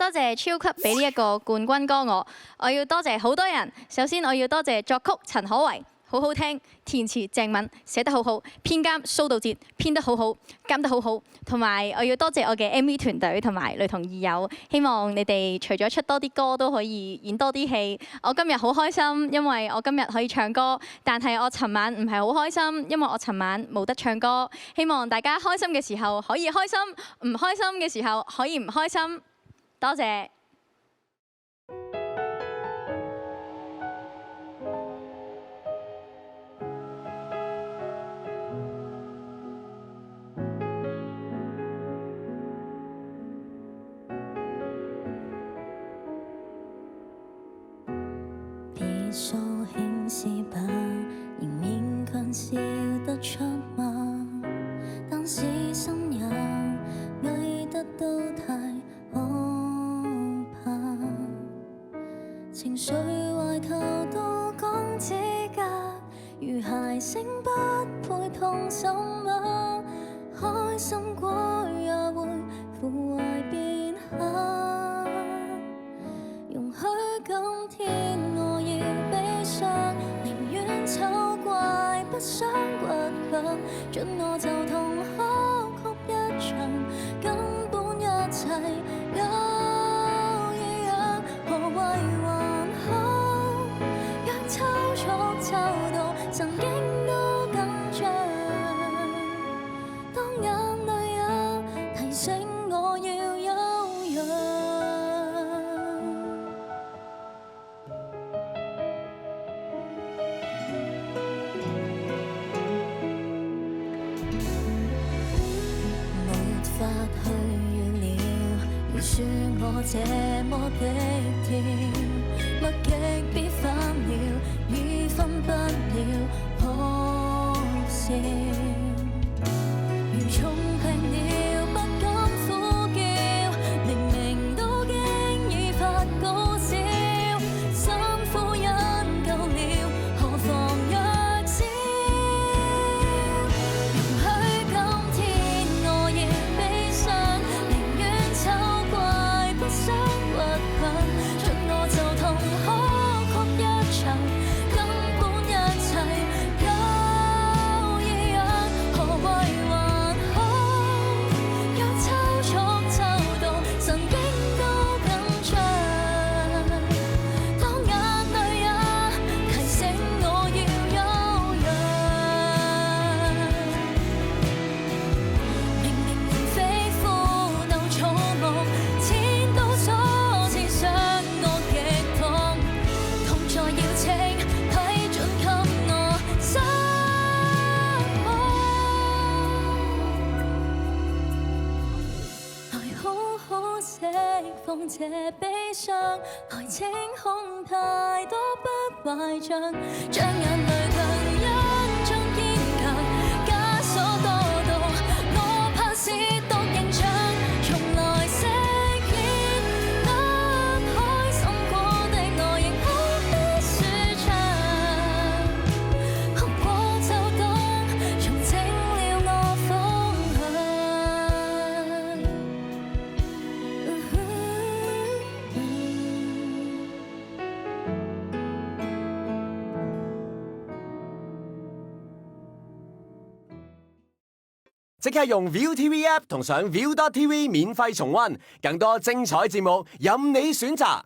多謝超級俾呢一個冠軍歌我要多謝好多人。首先我要多謝作曲陳可為，好好聽；填詞鄭敏寫得好好；編監蘇道哲編得好好，監得好好。同埋我要多謝我嘅 MV 團隊同埋雷同二友，希望你哋除咗出多啲歌都可以演多啲戲。我今日好開心，因為我今日可以唱歌，但係我尋晚唔係好開心，因為我尋晚冇得唱歌。希望大家開心嘅時候可以開心，唔開心嘅時候可以唔開心。多謝。別掃興是吧，仍勉強笑得出嗎？但是心也翳得都太可怕，情緒壞透都講指甲，如孩聲不配痛什麼？開心過也會腐壞變下，容許今天我要悲傷，寧願醜怪不想倔強，准我就痛哭一場，根本一切都一樣，何謂還好？讓抽搐抽到神經都緊張，當眼淚也提醒我要休養。沒法去預料，要說我這麼的跳，物極必反了，已分不了可笑。如重病了，不敢呼叫，明明都經已發高燒，辛苦因夠了，何妨若笑？容許今天我要悲傷，寧願醜怪不想倔強，准我就痛哭一場，根本一切都一樣，何謂還好？若抽搐抽到神經都緊張，當眼淚也提醒我要休養。明明並非苦鬥草木，千刀所刺傷我極痛，痛在要請批准給我生活，來好好釋放這悲傷，來清空太多不壞帳，將眼淚強忍，將堅強枷鎖多到我怕是獨形象，從來飾演不開心過的我，仍哭得舒暢，哭過就當重整了我方向。即刻用 ViuTV App 同上 Viu.tv 免費重溫，更多精彩節目任你選擇。